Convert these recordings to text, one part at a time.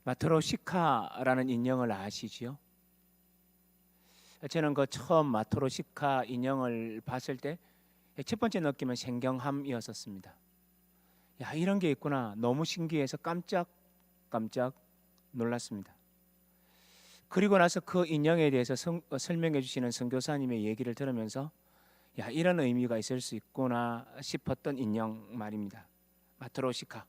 마트로시카라는 인형을 아시지요? 저는 그 처음 마트로시카 인형을 봤을 때 첫 번째 느낌은 생경함이었었습니다. 야, 이런 게 있구나. 너무 신기해서 깜짝 놀랐습니다. 그리고 나서 그 인형에 대해서 설명해 주시는 선교사님의 얘기를 들으면서 야, 이런 의미가 있을 수 있구나 싶었던 인형 말입니다. 마트로시카.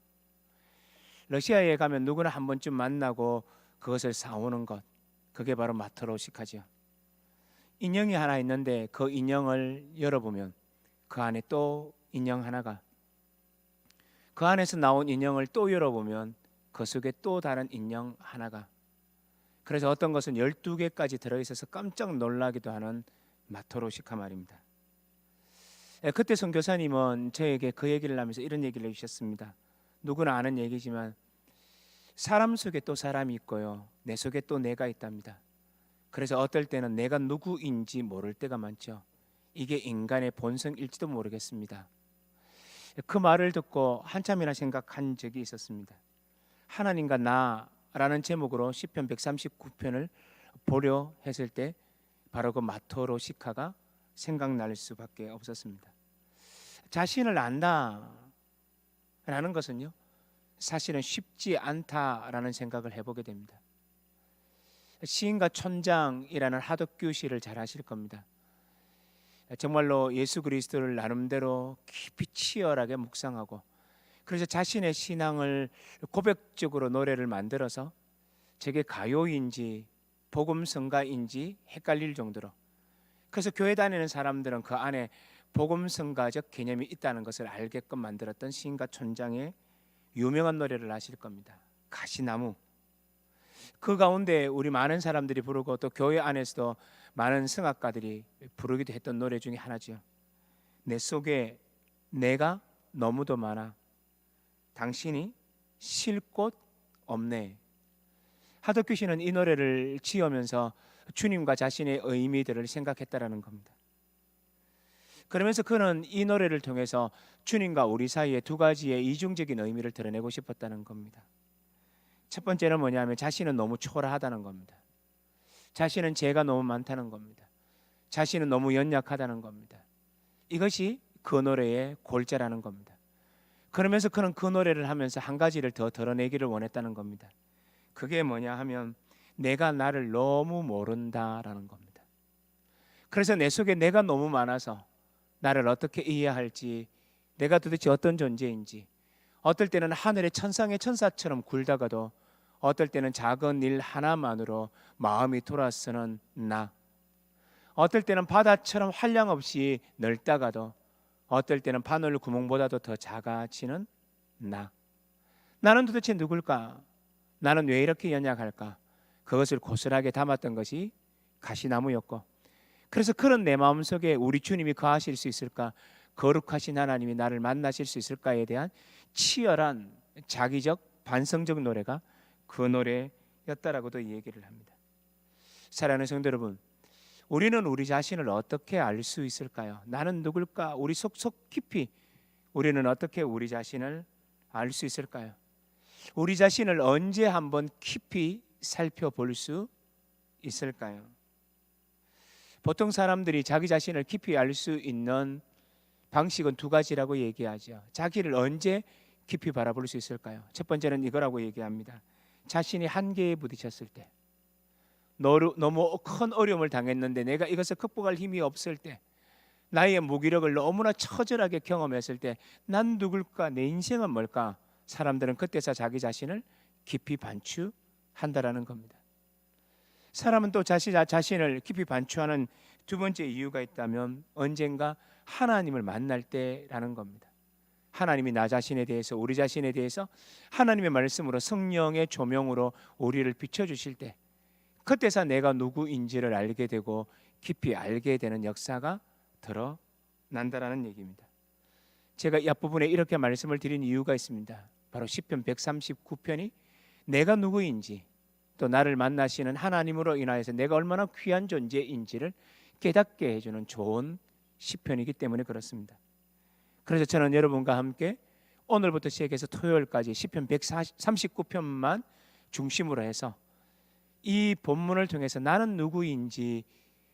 러시아에 가면 누구나 한 번쯤 만나고 그것을 사오는 것, 그게 바로 마트로시카죠. 인형이 하나 있는데 그 인형을 열어보면 그 안에 또 인형 하나가, 그 안에서 나온 인형을 또 열어보면 그 속에 또 다른 인형 하나가, 그래서 어떤 것은 12개까지 들어있어서 깜짝 놀라기도 하는 마트로시카 말입니다. 그때 선교사님은 저에게 그 얘기를 하면서 이런 얘기를 해주셨습니다. 누구나 아는 얘기지만 사람 속에 또 사람이 있고요, 내 속에 또 내가 있답니다. 그래서 어떨 때는 내가 누구인지 모를 때가 많죠. 이게 인간의 본성일지도 모르겠습니다. 그 말을 듣고 한참이나 생각한 적이 있었습니다. 하나님과 나라는 제목으로 시편 139편을 보려 했을 때 바로 그 마트로시카가 생각날 수밖에 없었습니다. 자신을 안다라는 것은요, 사실은 쉽지 않다라는 생각을 해보게 됩니다. 시인과 촌장이라는 하덕규 시를 잘 아실 겁니다. 정말로 예수 그리스도를 나름대로 깊이 치열하게 묵상하고, 그래서 자신의 신앙을 고백적으로 노래를 만들어서 저게 가요인지 복음성가인지 헷갈릴 정도로, 그래서 교회 다니는 사람들은 그 안에 복음성가적 개념이 있다는 것을 알게끔 만들었던 시인과 촌장의 유명한 노래를 아실 겁니다. 가시나무. 그 가운데 우리 많은 사람들이 부르고 또 교회 안에서도 많은 성악가들이 부르기도 했던 노래 중에 하나죠. 내 속에 내가 너무도 많아 당신이 쉴 곳 없네. 하덕규 씨는 이 노래를 지으면서 주님과 자신의 의미들을 생각했다라는 겁니다. 그러면서 그는 이 노래를 통해서 주님과 우리 사이에 두 가지의 이중적인 의미를 드러내고 싶었다는 겁니다. 첫 번째는 뭐냐면 자신은 너무 초라하다는 겁니다. 자신은 죄가 너무 많다는 겁니다. 자신은 너무 연약하다는 겁니다. 이것이 그 노래의 골자라는 겁니다. 그러면서 그는 그 노래를 하면서 한 가지를 더 드러내기를 원했다는 겁니다. 그게 뭐냐 하면 내가 나를 너무 모른다라는 겁니다. 그래서 내 속에 내가 너무 많아서 나를 어떻게 이해할지, 내가 도대체 어떤 존재인지, 어떨 때는 하늘의 천상의 천사처럼 굴다가도 어떨 때는 작은 일 하나만으로 마음이 돌아서는 나, 어떨 때는 바다처럼 한량 없이 넓다가도 어떨 때는 바늘 구멍보다도 더 작아지는 나, 나는 도대체 누굴까? 나는 왜 이렇게 연약할까? 그것을 고스란하게 담았던 것이 가시나무였고, 그래서 그런 내 마음속에 우리 주님이 거하실 수 있을까? 거룩하신 하나님이 나를 만나실 수 있을까에 대한 치열한 자기적 반성적 노래가 그 노래였다라고도 얘기를 합니다. 사랑하는 성도 여러분, 우리는 우리 자신을 어떻게 알 수 있을까요? 나는 누굴까? 우리 속 깊이 우리는 어떻게 우리 자신을 알 수 있을까요? 우리 자신을 언제 한번 깊이 살펴볼 수 있을까요? 보통 사람들이 자기 자신을 깊이 알 수 있는 방식은 두 가지라고 얘기하죠. 자기를 언제 깊이 바라볼 수 있을까요? 첫 번째는 이거라고 얘기합니다. 자신이 한계에 부딪혔을 때, 너무 큰 어려움을 당했는데 내가 이것을 극복할 힘이 없을 때, 나의 무기력을 너무나 처절하게 경험했을 때, 난 누굴까? 내 인생은 뭘까? 사람들은 그때서 자기 자신을 깊이 반추한다라는 겁니다. 사람은 또 자신을 깊이 반추하는 두 번째 이유가 있다면 언젠가 하나님을 만날 때라는 겁니다. 하나님이 나 자신에 대해서, 우리 자신에 대해서 하나님의 말씀으로 성령의 조명으로 우리를 비춰주실 때, 그때서 내가 누구인지를 알게 되고 깊이 알게 되는 역사가 드러난다라는 얘기입니다. 제가 이 앞부분에 이렇게 말씀을 드린 이유가 있습니다. 바로 시편 139편이 내가 누구인지, 또 나를 만나시는 하나님으로 인하여서 내가 얼마나 귀한 존재인지를 깨닫게 해주는 좋은 시편이기 때문에 그렇습니다. 그래서 저는 여러분과 함께 오늘부터 시작해서 토요일까지 시편 139편만 중심으로 해서 이 본문을 통해서 나는 누구인지,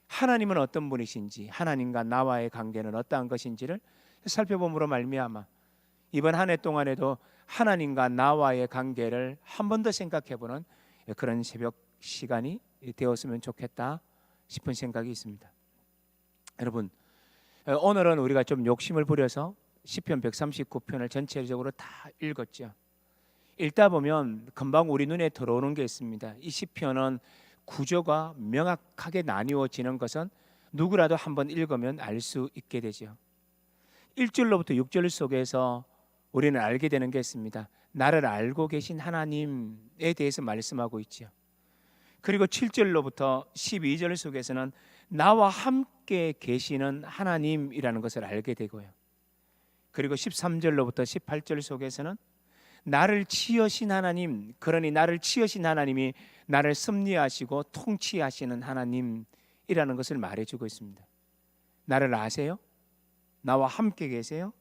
하나님은 어떤 분이신지, 하나님과 나와의 관계는 어떠한 것인지를 살펴봄으로 말미암아 이번 한 해 동안에도 하나님과 나와의 관계를 한 번 더 생각해보는 그런 새벽 시간이 되었으면 좋겠다 싶은 생각이 있습니다. 여러분, 오늘은 우리가 좀 욕심을 부려서 시편 139편을 전체적으로 다 읽었죠. 읽다 보면 금방 우리 눈에 들어오는 게 있습니다. 이 시편은 구조가 명확하게 나뉘어지는 것은 누구라도 한번 읽으면 알 수 있게 되죠. 1절로부터 6절 속에서 우리는 알게 되는 게 있습니다. 나를 알고 계신 하나님에 대해서 말씀하고 있죠. 그리고 7절로부터 12절 속에서는 나와 함께 계시는 하나님이라는 것을 알게 되고요. 그리고 13절로부터 18절 속에서는 나를 지으신 하나님, 그러니 나를 지으신 하나님이 나를 섭리하시고 통치하시는 하나님이라는 것을 말해주고 있습니다. 나를 아세요? 나와 함께 계세요?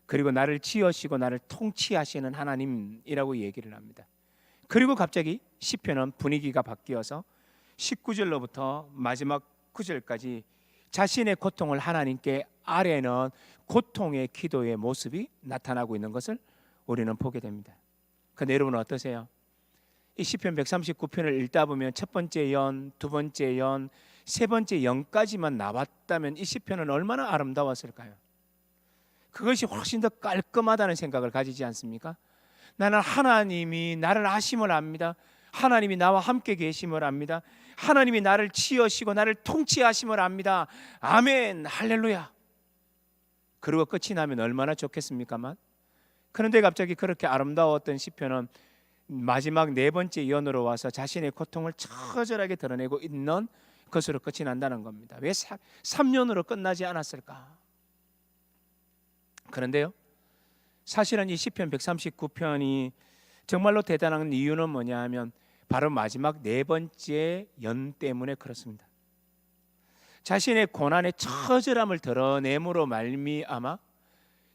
그리고 나를 지으시고 나를 통치하시는 하나님이라고 얘기를 합니다. 그리고 갑자기 시편은 분위기가 바뀌어서 19절로부터 마지막 9절까지 자신의 고통을 하나님께 아뢰는 고통의 기도의 모습이 나타나고 있는 것을 우리는 보게 됩니다. 그런데 여러분은 어떠세요? 이 시편 139편을 읽다 보면 첫 번째 연, 두 번째 연, 세 번째 연까지만 나왔다면 이 시편은 얼마나 아름다웠을까요? 그것이 훨씬 더 깔끔하다는 생각을 가지지 않습니까? 나는 하나님이 나를 아심을 압니다. 하나님이 나와 함께 계심을 압니다. 하나님이 나를 지으시고 나를 통치하심을 압니다. 아멘, 할렐루야. 그리고 끝이 나면 얼마나 좋겠습니까만, 그런데 갑자기 그렇게 아름다웠던 시편은 마지막 네 번째 연으로 와서 자신의 고통을 처절하게 드러내고 있는 것으로 끝이 난다는 겁니다. 왜 3년으로 끝나지 않았을까? 그런데요, 사실은 이 시편 139편이 정말로 대단한 이유는 뭐냐 하면 바로 마지막 네 번째 연 때문에 그렇습니다. 자신의 고난의 처절함을 드러내므로 말미암아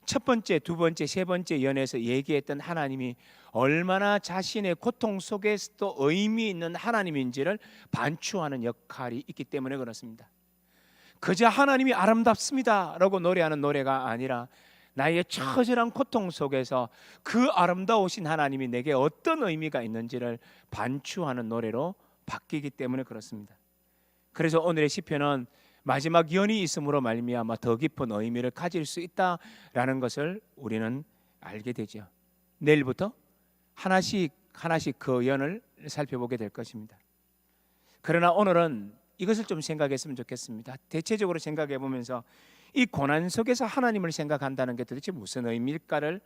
첫 번째, 두 번째, 세 번째 연에서 얘기했던 하나님이 얼마나 자신의 고통 속에서도 의미 있는 하나님인지를 반추하는 역할이 있기 때문에 그렇습니다. 그저 하나님이 아름답습니다 라고 노래하는 노래가 아니라 나의 처절한 고통 속에서 그 아름다우신 하나님이 내게 어떤 의미가 있는지를 반추하는 노래로 바뀌기 때문에 그렇습니다. 그래서 오늘의 시편은 마지막 연이 있음으로 말미암아 더 깊은 의미를 가질 수 있다라는 것을 우리는 알게 되죠. 내일부터 하나씩 그 연을 살펴보게 될 것입니다. 그러나 오늘은 이것을 좀 생각했으면 좋겠습니다. 대체적으로 생각해 보면서 이 고난 속에서 하나님을 생각한다는 게 도대체 무슨 의미일까를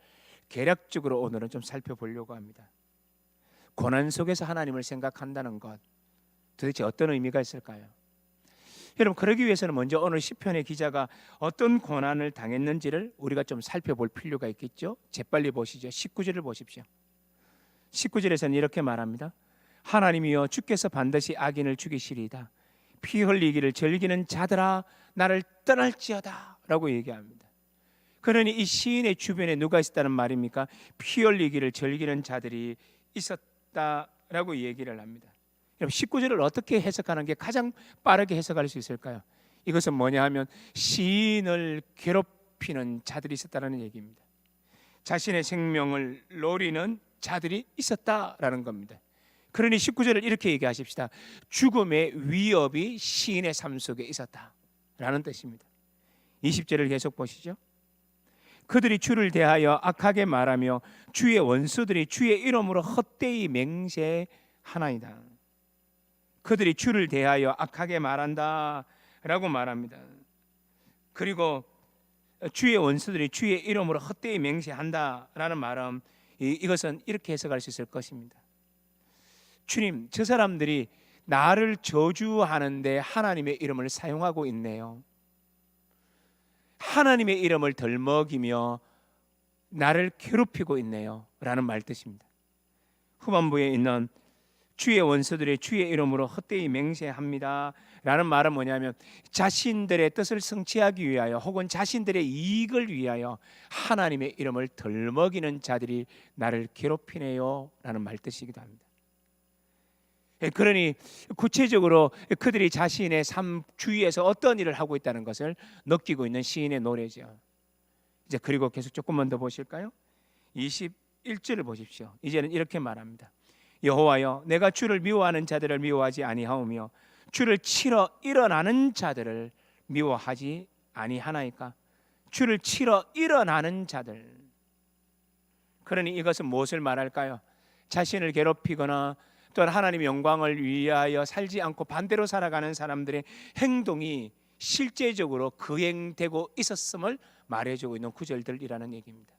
개략적으로 오늘은 좀 살펴보려고 합니다. 고난 속에서 하나님을 생각한다는 것, 도대체 어떤 의미가 있을까요? 여러분, 그러기 위해서는 먼저 오늘 시편의 기자가 어떤 고난을 당했는지를 우리가 좀 살펴볼 필요가 있겠죠. 재빨리 보시죠. 19절을 보십시오. 19절에서는 이렇게 말합니다. 하나님이여, 주께서 반드시 악인을 죽이시리이다. 피 흘리기를 즐기는 자들아 나를 떠날지어다 라고 얘기합니다. 그러니 이 시인의 주변에 누가 있었다는 말입니까? 피 흘리기를 즐기는 자들이 있었다라고 얘기를 합니다. 여러분, 19절을 어떻게 해석하는 게 가장 빠르게 해석할 수 있을까요? 이것은 뭐냐 하면 시인을 괴롭히는 자들이 있었다는 얘기입니다. 자신의 생명을 노리는 자들이 있었다라는 겁니다. 그러니 19절을 이렇게 얘기하십시다. 죽음의 위협이 시인의 삶 속에 있었다라는 뜻입니다. 20절을 계속 보시죠. 그들이 주를 대하여 악하게 말하며 주의 원수들이 주의 이름으로 헛되이 맹세하나이다. 그들이 주를 대하여 악하게 말한다라고 말합니다. 그리고 주의 원수들이 주의 이름으로 헛되이 맹세한다라는 말은 이것은 이렇게 해석할 수 있을 것입니다. 주님, 저 사람들이 나를 저주하는데 하나님의 이름을 사용하고 있네요. 하나님의 이름을 덜먹이며 나를 괴롭히고 있네요 라는 말 뜻입니다. 후반부에 있는 주의 원수들이 주의 이름으로 헛되이 맹세합니다 라는 말은 뭐냐면 자신들의 뜻을 성취하기 위하여 혹은 자신들의 이익을 위하여 하나님의 이름을 덜먹이는 자들이 나를 괴롭히네요 라는 말 뜻이기도 합니다. 그러니 구체적으로 그들이 자신의 삶 주위에서 어떤 일을 하고 있다는 것을 느끼고 있는 시인의 노래죠. 이제 그리고 계속 조금만 더 보실까요? 21절을 보십시오. 이제는 이렇게 말합니다. 여호와여, 내가 주를 미워하는 자들을 미워하지 아니하오며 주를 치러 일어나는 자들을 미워하지 아니하나이까. 주를 치러 일어나는 자들. 그러니 이것은 무엇을 말할까요? 자신을 괴롭히거나 또한 하나님의 영광을 위하여 살지 않고 반대로 살아가는 사람들의 행동이 실제적으로 거행되고 있었음을 말해주고 있는 구절들이라는 얘기입니다.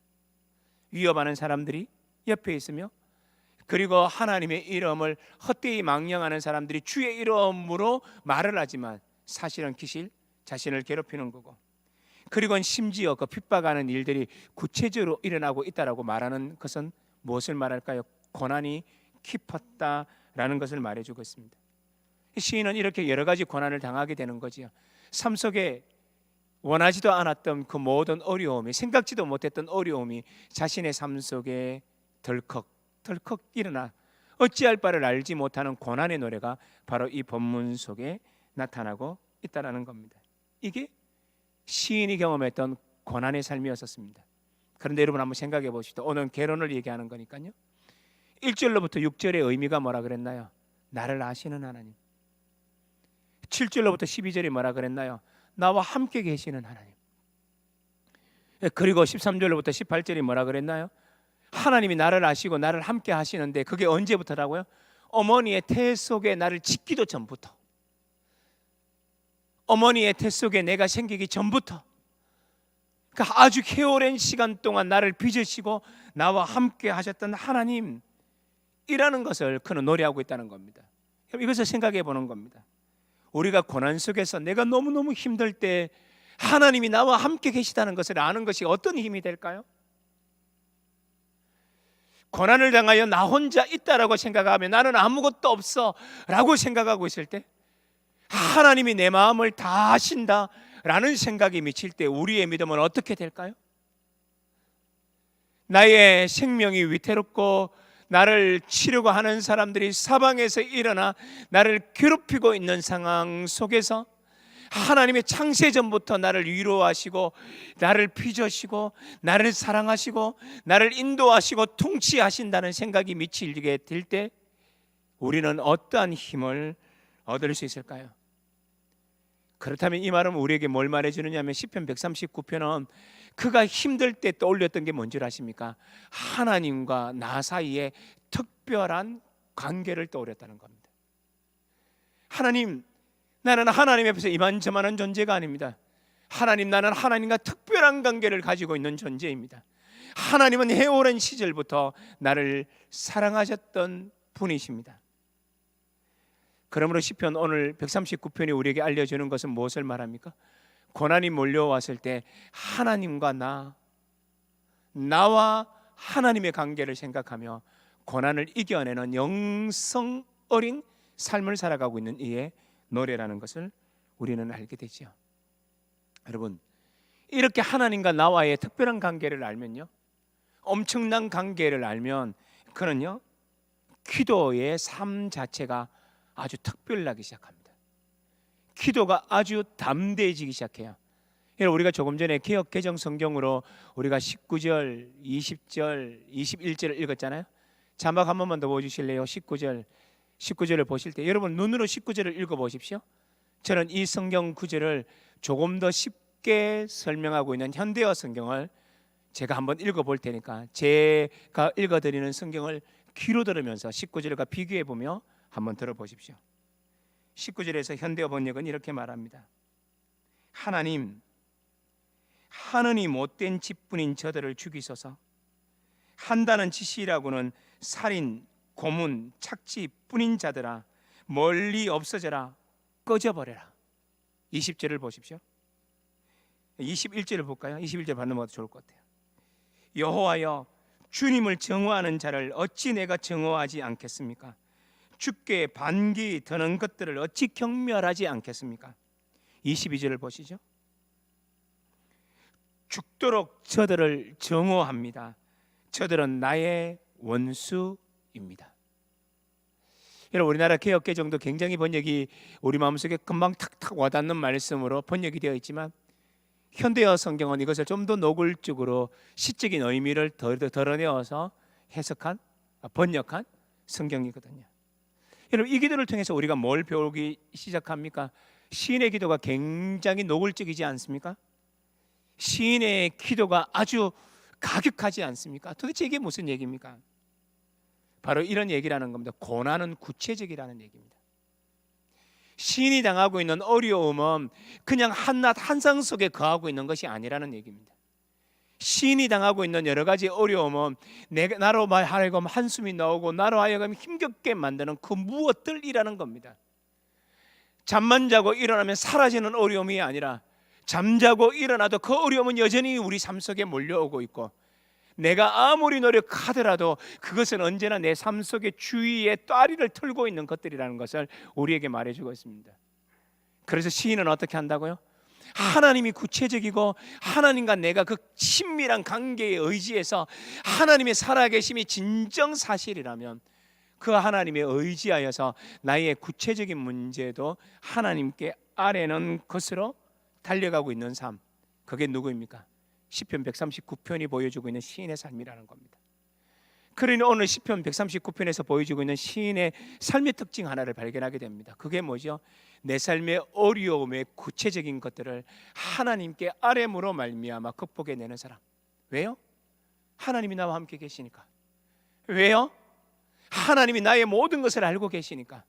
위협하는 사람들이 옆에 있으며, 그리고 하나님의 이름을 헛되이 망령하는 사람들이 주의 이름으로 말을 하지만 사실은 기실 자신을 괴롭히는 거고, 그리고 심지어 그 핍박하는 일들이 구체적으로 일어나고 있다라고 말하는 것은 무엇을 말할까요? 고난이 깊었다라는 것을 말해주고 있습니다. 시인은 이렇게 여러 가지 고난을 당하게 되는 거지요. 삶 속에 원하지도 않았던 그 모든 어려움이, 생각지도 못했던 어려움이 자신의 삶 속에 덜컥 일어나 어찌할 바를 알지 못하는 고난의 노래가 바로 이 본문 속에 나타나고 있다는 겁니다. 이게 시인이 경험했던 고난의 삶이었습니다. 그런데 여러분 한번 생각해 보십시오. 오늘 결혼을 얘기하는 거니까요. 1절로부터 6절의 의미가 뭐라 그랬나요? 나를 아시는 하나님. 7절로부터 12절이 뭐라 그랬나요? 나와 함께 계시는 하나님. 그리고 13절로부터 18절이 뭐라 그랬나요? 하나님이 나를 아시고 나를 함께 하시는데 그게 언제부터라고요? 어머니의 태 속에 나를 짓기도 전부터, 어머니의 태 속에 내가 생기기 전부터, 그러니까 아주 오랜 시간 동안 나를 빚으시고 나와 함께 하셨던 하나님이라는 것을 그는 노래하고 있다는 겁니다. 이것을 생각해 보는 겁니다. 우리가 고난 속에서 내가 너무너무 힘들 때 하나님이 나와 함께 계시다는 것을 아는 것이 어떤 힘이 될까요? 고난을 당하여 나 혼자 있다라고 생각하면, 나는 아무것도 없어 라고 생각하고 있을 때 하나님이 내 마음을 다 아신다 라는 생각이 미칠 때 우리의 믿음은 어떻게 될까요? 나의 생명이 위태롭고 나를 치려고 하는 사람들이 사방에서 일어나 나를 괴롭히고 있는 상황 속에서 하나님의 창세전부터 나를 위로하시고 나를 빚으시고 나를 사랑하시고 나를 인도하시고 통치하신다는 생각이 미치게 될 때 우리는 어떠한 힘을 얻을 수 있을까요? 그렇다면 이 말은 우리에게 뭘 말해주느냐 하면, 시편 139편은 그가 힘들 때 떠올렸던 게 뭔지 아십니까? 하나님과 나 사이에 특별한 관계를 떠올렸다는 겁니다. 하나님, 나는 하나님 앞에서 이만저만한 존재가 아닙니다. 하나님, 나는 하나님과 특별한 관계를 가지고 있는 존재입니다. 하나님은 해오랜 시절부터 나를 사랑하셨던 분이십니다. 그러므로 시편 오늘 139편이 우리에게 알려주는 것은 무엇을 말합니까? 고난이 몰려왔을 때 하나님과 나와 하나님의 관계를 생각하며 고난을 이겨내는 영성 어린 삶을 살아가고 있는 이의 노래라는 것을 우리는 알게 되죠. 여러분, 이렇게 하나님과 나와의 특별한 관계를 알면요, 엄청난 관계를 알면 그는요, 기도의 삶 자체가 아주 특별하기 시작합니다. 기도가 아주 담대해지기 시작해요. 우리가 조금 전에 개역 개정 성경으로 우리가 19절, 20절, 21절을 읽었잖아요. 자막 한 번만 더 보여주실래요? 19절을 보실 때 여러분 눈으로 19절을 읽어보십시오. 저는 이 성경 구절을 조금 더 쉽게 설명하고 있는 현대어 성경을 제가 한번 읽어볼 테니까 제가 읽어드리는 성경을 귀로 들으면서 19절과 비교해보며 한번 들어보십시오. 19절에서 현대어 번역은 이렇게 말합니다. 하나님, 하느니 못된 짓뿐인 저들을 죽이소서. 한다는 짓이라고는 살인, 고문, 착취뿐인 자들아 멀리 없어져라, 꺼져버려라. 20절을 보십시오. 21절을 볼까요? 21절 받는 것도 좋을 것 같아요. 여호와여, 주님을 정오하는 자를 어찌 내가 정오하지 않겠습니까? 주께 반기 드는 것들을 어찌 경멸하지 않겠습니까? 22절을 보시죠. 죽도록 저들을 정오합니다. 저들은 나의 원수입니다. 여러분, 우리나라 개역개정도 굉장히 번역이 우리 마음속에 금방 탁탁 와닿는 말씀으로 번역이 되어 있지만 현대어 성경은 이것을 좀 더 노골적으로 시적인 의미를 덜어내어서 해석한, 번역한 성경이거든요. 여러분, 이 기도를 통해서 우리가 뭘 배우기 시작합니까? 시인의 기도가 굉장히 노골적이지 않습니까? 시인의 기도가 아주 가격하지 않습니까? 도대체 이게 무슨 얘기입니까? 바로 이런 얘기라는 겁니다. 고난은 구체적이라는 얘기입니다. 시인이 당하고 있는 어려움은 그냥 한낱 한상 속에 거하고 있는 것이 아니라는 얘기입니다. 시인이 당하고 있는 여러 가지 어려움은 나로 하여금 한숨이 나오고 나로 하여금 힘겹게 만드는 그 무엇들이라는 겁니다. 잠만 자고 일어나면 사라지는 어려움이 아니라 잠자고 일어나도 그 어려움은 여전히 우리 삶 속에 몰려오고 있고, 내가 아무리 노력하더라도 그것은 언제나 내 삶 속에 주위에 따리를 틀고 있는 것들이라는 것을 우리에게 말해주고 있습니다. 그래서 시인은 어떻게 한다고요? 하나님이 구체적이고 하나님과 내가 그 친밀한 관계에 의지해서 하나님의 살아계심이 진정 사실이라면 그 하나님에 의지하여서 나의 구체적인 문제도 하나님께 아뢰는 것으로 달려가고 있는 삶, 그게 누구입니까? 시편 139편이 보여주고 있는 시인의 삶이라는 겁니다. 그러니 오늘 시편 139편에서 보여주고 있는 시인의 삶의 특징 하나를 발견하게 됩니다. 그게 뭐죠? 내 삶의 어려움의 구체적인 것들을 하나님께 아뢰므로 말미암아 극복해내는 사람. 왜요? 하나님이 나와 함께 계시니까. 왜요? 하나님이 나의 모든 것을 알고 계시니까.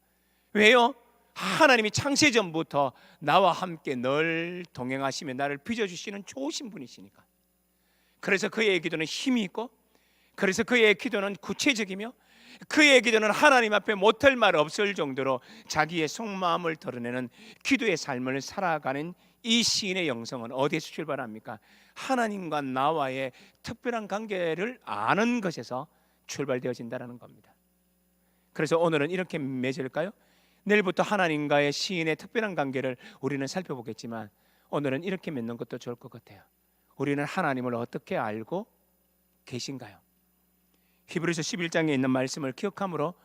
왜요? 하나님이 창세전부터 나와 함께 늘 동행하시며 나를 빚어주시는 좋으신 분이시니까. 그래서 그의 기도는 힘이 있고, 그래서 그의 기도는 구체적이며, 그의 기도는 하나님 앞에 못할 말 없을 정도로 자기의 속마음을 드러내는 기도의 삶을 살아가는 이 시인의 영성은 어디에서 출발합니까? 하나님과 나와의 특별한 관계를 아는 것에서 출발되어진다는 겁니다. 그래서 오늘은 이렇게 맺을까요? 내일부터 하나님과의 시인의 특별한 관계를 우리는 살펴보겠지만 오늘은 이렇게 맺는 것도 좋을 것 같아요. 우리는 하나님을 어떻게 알고 계신가요? 히브리서 11장에 있는 말씀을 기억함으로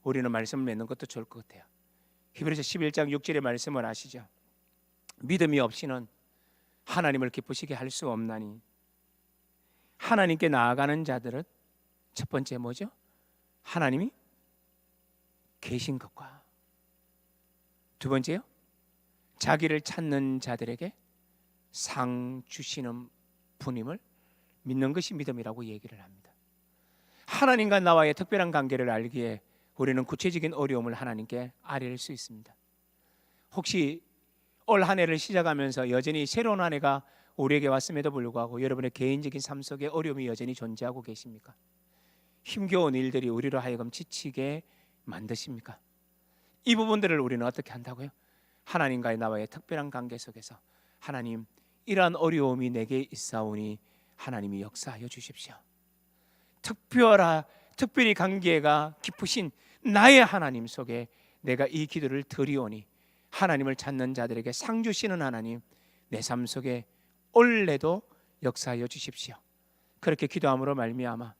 우리는 말씀을 맺는 것도 좋을 것 같아요. 히브리서 11장 6절의 말씀을 아시죠? 믿음이 없이는 하나님을 기쁘시게 할 수 없나니 하나님께 나아가는 자들은 첫 번째 뭐죠? 하나님이 계신 것과 두 번째요, 자기를 찾는 자들에게 상 주시는 분임을 믿는 것이 믿음이라고 얘기를 합니다. 하나님과 나와의 특별한 관계를 알기에 우리는 구체적인 어려움을 하나님께 아뢰릴 수 있습니다. 혹시 올 한 해를 시작하면서 여전히 새로운 한 해가 우리에게 왔음에도 불구하고 여러분의 개인적인 삶 속에 어려움이 여전히 존재하고 계십니까? 힘겨운 일들이 우리로 하여금 지치게 만드십니까? 이 부분들을 우리는 어떻게 한다고요? 하나님과의 나와의 특별한 관계 속에서 하나님, 이러한 어려움이 내게 있사오니 하나님이 역사하여 주십시오. 특별히 관계가 깊으신 나의 하나님 속에 내가 이 기도를 드리오니 하나님을 찾는 자들에게 상 주시는 하나님, 내 삶 속에 올해도 역사하여 주십시오. 그렇게 기도함으로 말미암아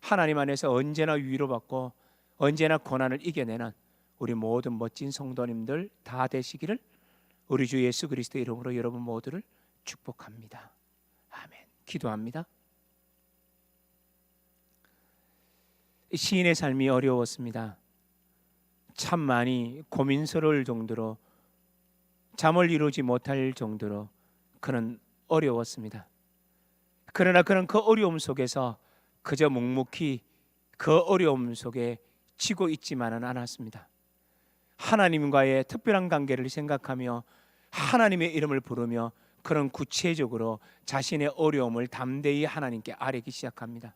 하나님 안에서 언제나 위로받고 언제나 고난을 이겨내는 우리 모든 멋진 성도님들 다 되시기를 우리 주 예수 그리스도의 이름으로 여러분 모두를 축복합니다. 아멘. 기도합니다. 시인의 삶이 어려웠습니다. 참 많이 고민스러울 정도로, 잠을 이루지 못할 정도로 그는 어려웠습니다. 그러나 그는 그 어려움 속에서 그저 묵묵히 그 어려움 속에 지고 있지만은 않았습니다. 하나님과의 특별한 관계를 생각하며 하나님의 이름을 부르며 그런 구체적으로 자신의 어려움을 담대히 하나님께 아뢰기 시작합니다.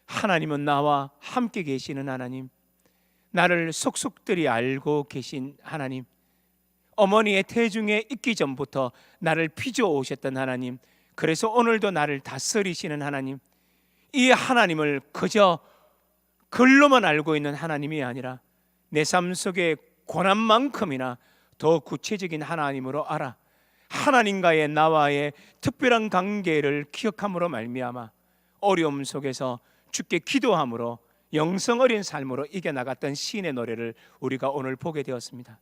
하나님은 나와 함께 계시는 하나님, 나를 속속들이 알고 계신 하나님, 어머니의 태중에 있기 전부터 나를 빚어 오셨던 하나님, 그래서 오늘도 나를 다스리시는 하나님, 이 하나님을 그저 글로만 알고 있는 하나님이 아니라 내 삶 속의 고난만큼이나 더 구체적인 하나님으로 알아 하나님과의 나와의 특별한 관계를 기억함으로 말미암아 어려움 속에서 주께 기도함으로 영성 어린 삶으로 이겨나갔던 시인의 노래를 우리가 오늘 보게 되었습니다.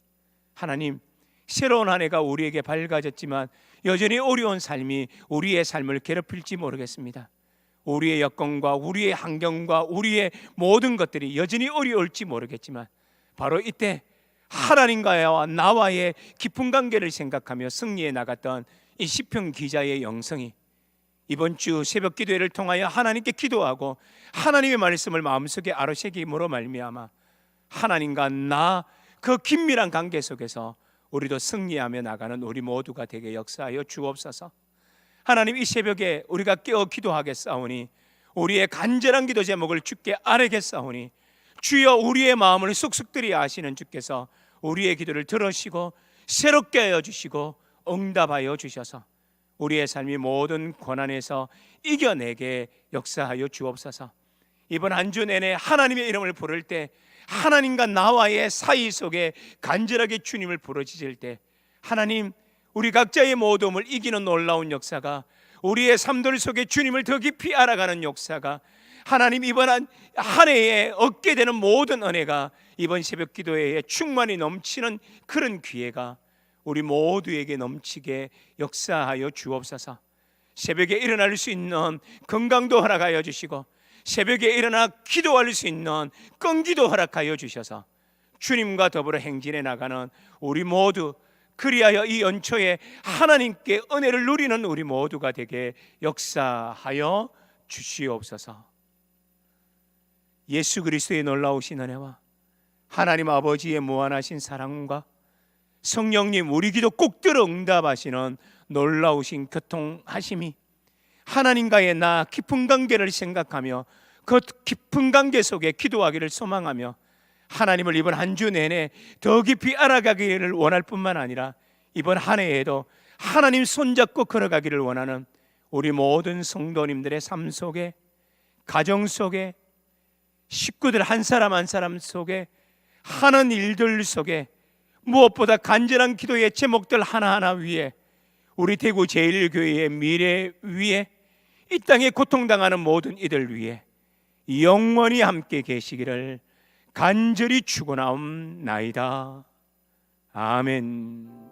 하나님, 새로운 한 해가 우리에게 밝아졌지만 여전히 어려운 삶이 우리의 삶을 괴롭힐지 모르겠습니다. 우리의 여건과 우리의 환경과 우리의 모든 것들이 여전히 어려울지 모르겠지만 바로 이때 하나님과 나와의 깊은 관계를 생각하며 승리해 나갔던 이 시편 기자의 영성이 이번 주 새벽 기도회를 통하여 하나님께 기도하고 하나님의 말씀을 마음속에 아로새김으로 말미암아 하나님과 나 그 긴밀한 관계 속에서 우리도 승리하며 나가는 우리 모두가 되게 역사하여 주옵소서. 하나님, 이 새벽에 우리가 깨어 기도하겠사오니 우리의 간절한 기도 제목을 주께 아뢰겠사오니 주여, 우리의 마음을 쑥쑥들이 아시는 주께서 우리의 기도를 들으시고 새롭게 하여 주시고 응답하여 주셔서 우리의 삶이 모든 고난에서 이겨내게 역사하여 주옵소서. 이번 한 주 내내 하나님의 이름을 부를 때, 하나님과 나와의 사이 속에 간절하게 주님을 부르짖을 때, 하나님, 우리 각자의 모둠을 이기는 놀라운 역사가, 우리의 삶들 속에 주님을 더 깊이 알아가는 역사가, 하나님, 이번 한 해에 얻게 되는 모든 은혜가 이번 새벽 기도회에 충만히 넘치는 그런 기회가 우리 모두에게 넘치게 역사하여 주옵소서. 새벽에 일어날 수 있는 건강도 허락하여 주시고 새벽에 일어나 기도할 수 있는 끈기도 허락하여 주셔서 주님과 더불어 행진해 나가는 우리 모두, 그리하여 이 연초에 하나님께 은혜를 누리는 우리 모두가 되게 역사하여 주시옵소서. 예수 그리스도의 놀라우신 은혜와 하나님 아버지의 무한하신 사랑과 성령님 우리 기도 꼭 들어 응답하시는 놀라우신 교통하심이 하나님과의 나 깊은 관계를 생각하며 그 깊은 관계 속에 기도하기를 소망하며 하나님을 이번 한 주 내내 더 깊이 알아가기를 원할 뿐만 아니라 이번 한 해에도 하나님 손잡고 걸어가기를 원하는 우리 모든 성도님들의 삶 속에, 가정 속에, 식구들 한 사람 한 사람 속에, 하는 일들 속에, 무엇보다 간절한 기도의 제목들 하나하나 위에, 우리 대구 제1교회의 미래 위에, 이 땅에 고통당하는 모든 이들 위에 영원히 함께 계시기를 간절히 축원하옵나이다. 아멘.